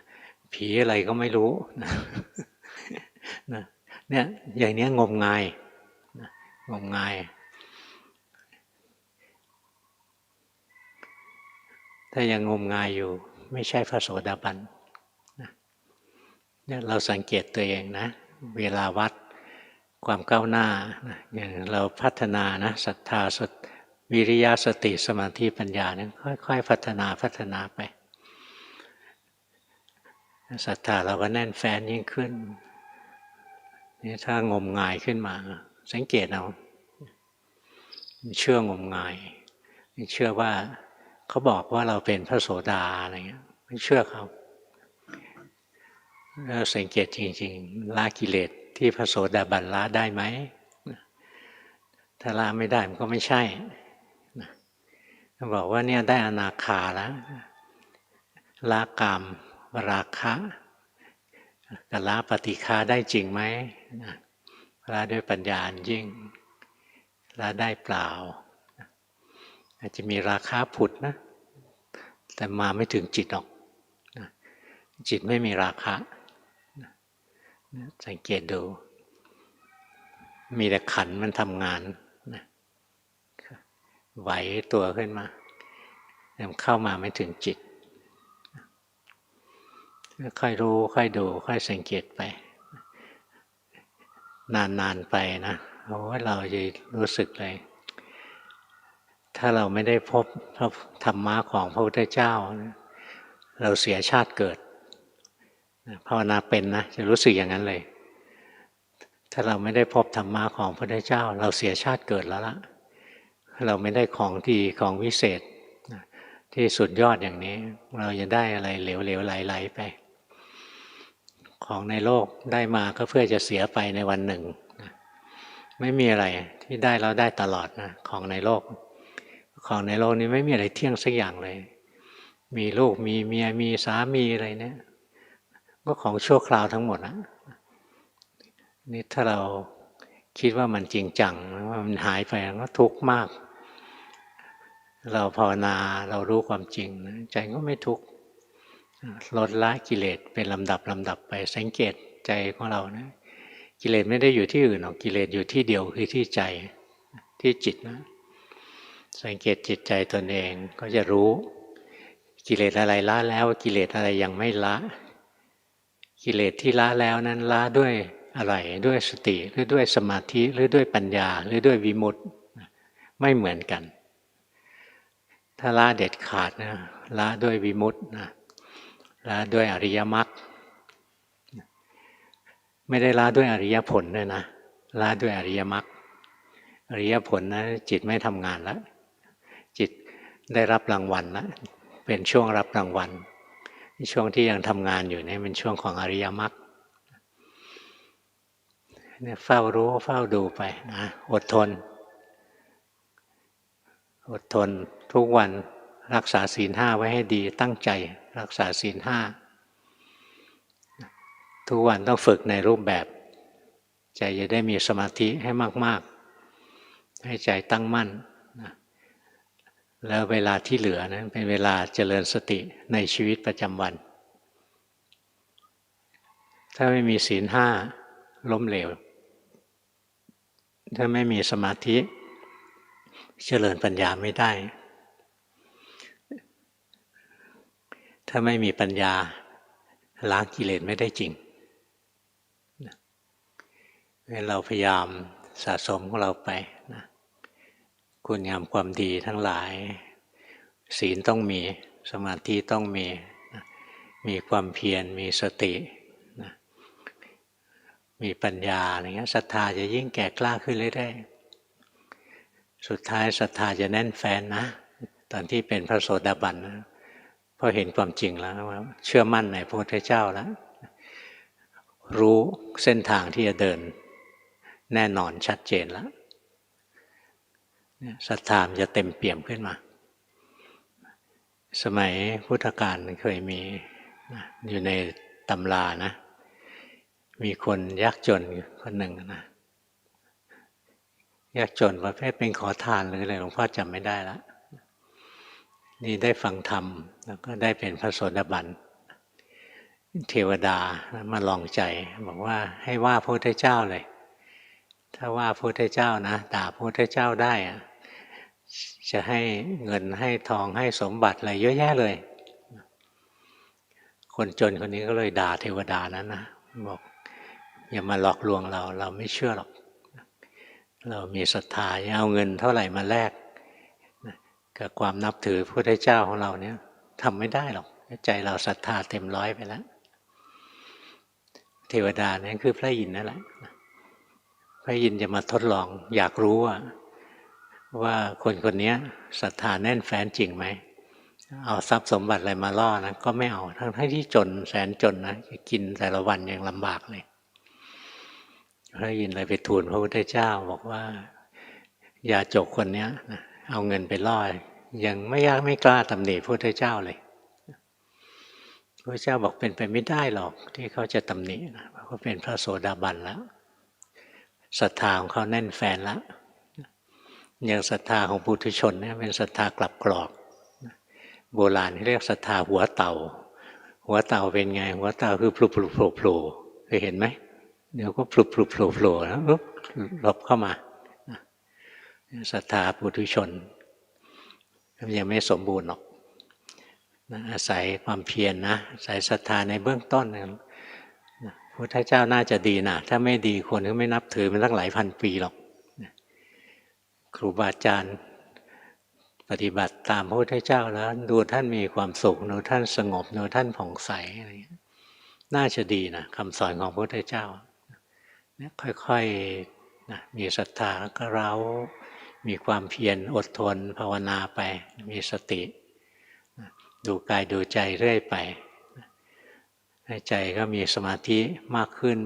ผีอะไรก็ไม่รู้นะเนี่ยอย่างนี้งมงายงมงายถ้ายังงมงายอยู่ไม่ใช่พระโสดาบันเนี่ยเราสังเกตตัวเองนะเวลาวัดความก้าวหน้าอย่างเราพัฒนานะศรัทธาวิริยะสติสมาธิปัญญาเนี่ยค่อยๆพัฒนาไปศรัทธาเราก็แน่นแฟ้นยิ่งขึ้นนี่ถ้างมงายขึ้นมาสังเกตเอาเชื่องมงายเชื่อว่าเขาบอกว่าเราเป็นพระโสดาอะไรเงี้ยไม่เชื่อเขาแล้วสังเกตจริงๆละกิเลสที่พระโสดาบันละได้ไหมถ้าละไม่ได้มันก็ไม่ใช่บอกว่าเนี่ยได้อนาคาแล้วละกามราคะกับละปฏิฆาได้จริงไหมละด้วยปัญญายิ่งละได้เปล่าอาจจะมีราคะผุดนะแต่มาไม่ถึงจิตหรอกจิตไม่มีราคะสังเกตดูมีแต่ขันมันทำงานไหวตัวขึ้นมาแต่เข้ามาไม่ถึงจิตค่อยรู้ค่อยดูค่อยสังเกตไปนานๆไปนะเพราะว่าเราจะรู้สึกเลยถ้าเราไม่ได้พบพระธรรมะของพระพุทธเจ้าเราเสียชาติเกิดภาวนาเป็นนะจะรู้สึกอย่างนั้นเลยถ้าเราไม่ได้พบธรรมะของพระพุทธเจ้าเราเสียชาติเกิดแล้วล่ะเราไม่ได้ของดีของวิเศษที่สุดยอดอย่างนี้เราจะได้อะไรเหลวๆไหลๆไปของในโลกได้มาก็เพื่อจะเสียไปในวันหนึ่งไม่มีอะไรที่ได้แล้วได้ตลอดนะของในโลกนี้ไม่มีอะไรเที่ยงสักอย่างเลยมีลูกมีเมียมีสามีอะไรเนี่ยก็ของชั่วคราวทั้งหมดนะนี่ถ้าเราคิดว่ามันจริงจังว่ามันหายไปก็ทุกข์มากเราภาวนาเรารู้ความจริงใจก็ไม่ทุกข์ลดละกิเลสเป็นลำดับไปสังเกต ใจของเรานะกิเลสไม่ได้อยู่ที่อื่นหรอกกิเลสอยู่ที่เดียวคือที่ใจที่จิตนะสังเกตจิตใจตนเองก็จะรู้กิเลสอะไรละแล้วกิเลสอะไรยังไม่ละกิเลสที่ละแล้วนั้นละด้วยอะไรด้วยสติหรือด้วยสมาธิหรือด้วยปัญญาหรือด้วยวิมุตติไม่เหมือนกันถ้าละเด็ดขาดนะละด้วยวิมุตตินะละด้วยอริยมรรคไม่ได้ละด้วยอริยผลด้วยนะละด้วยอริยมรรคอริยผลนะจิตไม่ทำงานแล้วจิตได้รับรางวัลแล้วเป็นช่วงรับรางวัลช่วงที่ยังทำงานอยู่นี่เป็นช่วงของอริยมรรคเนี่ยเฝ้ารู้เฝ้าดูไปนะอดทนทุกวันรักษาศีลห้าไว้ให้ดีตั้งใจรักษาศีลห้าทุกวันต้องฝึกในรูปแบบใจจะได้มีสมาธิให้มากๆให้ใจตั้งมั่นนะแล้วเวลาที่เหลือนะเป็นเวลาเจริญสติในชีวิตประจำวันถ้าไม่มีศีลห้าล้มเหลวถ้าไม่มีสมาธิเจริญปัญญาไม่ได้ถ้าไม่มีปัญญาล้างกิเลสไม่ได้จริงเราพยายามสะสมของเราไปนะคุณงามความดีทั้งหลายศีลต้องมีสมาธิต้องมีนะมีความเพียรมีสตินะมีปัญญาอะไรเงี้ยศรัทธาจะยิ่งแก่กล้าขึ้นเรื่อยๆสุดท้ายศรัทธาจะแน่นแฟ้นนะตอนที่เป็นพระโสดาบันนะพอเห็นความจริงแล้วว่าเชื่อมั่นในพระพุทธเจ้าแล้วรู้เส้นทางที่จะเดินแน่นอนชัดเจนแล้วศรัทธามจะเต็มเปี่ยมขึ้นมาสมัยพุทธกาลเคยมีอยู่ในตำรานะมีคนยากจนคนหนึ่งนะยากจนประเภทเป็นขอทานหรืออะไรหลวงพ่อจำไม่ได้แล้วนี่ได้ฟังธรรมแล้วก็ได้เป็นพระโสดาบันเทวดามาลองใจบอกว่าให้ว่าพระพุทธเจ้าเลยถ้าว่าพระพุทธเจ้านะด่าพระพุทธเจ้าได้จะให้เงินให้ทองให้สมบัติอะไรเยอะแยะเลยคนจนคนนี้ก็เลยด่าเทวดานั้นนะบอกอย่ามาหลอกลวงเราไม่เชื่อหรอกเรามีศรัทธาอย่าเอาเงินเท่าไหร่มาแลกกับความนับถือพระพุทธเจ้าของเราเนี่ยทำไม่ได้หรอกใจเราศรัทธาเต็มร้อยไปแล้วเทวดานั่นคือพระอินทร์นั่นแหละพระอินทร์จะมาทดลองอยากรู้ว่าคนคนนี้ศรัทธาแน่นแฟ้นจริงไหมเอาทรัพย์สมบัติอะไรมาล่อนะก็ไม่เอาทั้งที่จนแสนจนนะกินแต่ละวันยังลำบากเลยพระอินทร์เลยไปทูลพระพุทธเจ้าบอกว่าอย่าจกคนนี้นะเอาเงินไปล่อยังไม่กล้าตำหนิพระพุทธเจ้าเลยพระเจ้าบอกเป็นไปไม่ได้หรอกที่เขาจะตำหนินะเพราะเขาเป็นพระโสดาบันแล้วศรัทธาของเขาแน่นแฟ้นแล้วอย่างศรัทธาของปุถุชนเนี่ยเป็นศรัทธากลับกรอกโบราณเรียกศรัทธาหัวเต่าหัวเต่าเป็นไงหัวเต่าคือโผล่เคยเห็นไหมเดี๋ยวก็โผล่แล้วหลบเข้ามาศรัทธาปุถุชนยังไม่สมบูรณ์หรอกอาศัยความเพียรนะอาศัยศรัทธาในเบื้องต้นพระพุทธเจ้าน่าจะดีนะถ้าไม่ดีคนก็ไม่นับถือมันตั้งหลายพันปีหรอกครูบาอาจารย์ปฏิบัติตามพระพุทธเจ้าแล้วดูท่านมีความสุขดูท่านสงบดูท่านผ่องใสอะไรน่าจะดีนะคำสอนของพระพุทธเจ้าค่อยๆมีศรัทธาแล้วก็เรามีความเพียรอดทนภาวนาไปมีสติดูกายดูใจเรื่อยไปให้ใจก็มีสมาธิมากขึ้น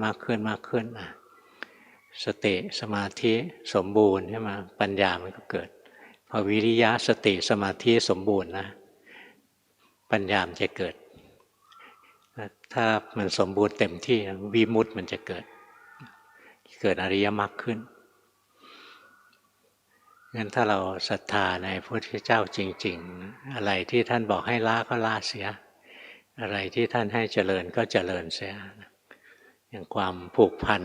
สติสมาธิสมบูรณ์ใช่ไหมปัญญามันก็เกิดพอวิริยะสติสมาธิสมบูรณ์นะปัญญามันจะเกิดถ้ามันสมบูรณ์เต็มที่วิมุตติมันจะเกิดอริยมรรคขึ้นงั้นถ้าเราศรัทธาในพระพุทธเจ้าจริงๆอะไรที่ท่านบอกให้ละก็ละเสียอะไรที่ท่านให้เจริญก็เจริญเสีย อย่างความผูกพัน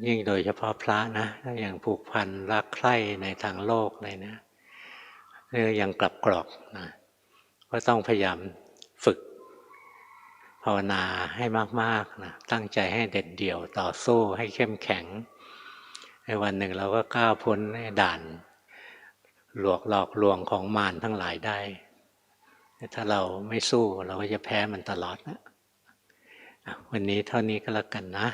ยิ่งโดยเฉพาะพระนะถ้าอย่างผูกพันรักใคร่ในทางโลกเลยนะยังกลับกรอกนะก็ต้องพยายามฝึกภาวนาให้มากๆนะตั้งใจให้เด็ดเดี่ยวต่อสู้ให้เข้มแข็งในวันหนึ่งเราก็ก้าวพ้นด่านหลอกลวงของมารทั้งหลายได้ถ้าเราไม่สู้เราก็จะแพ้มันตลอดนะวันนี้เท่านี้ก็แล้วกันนะ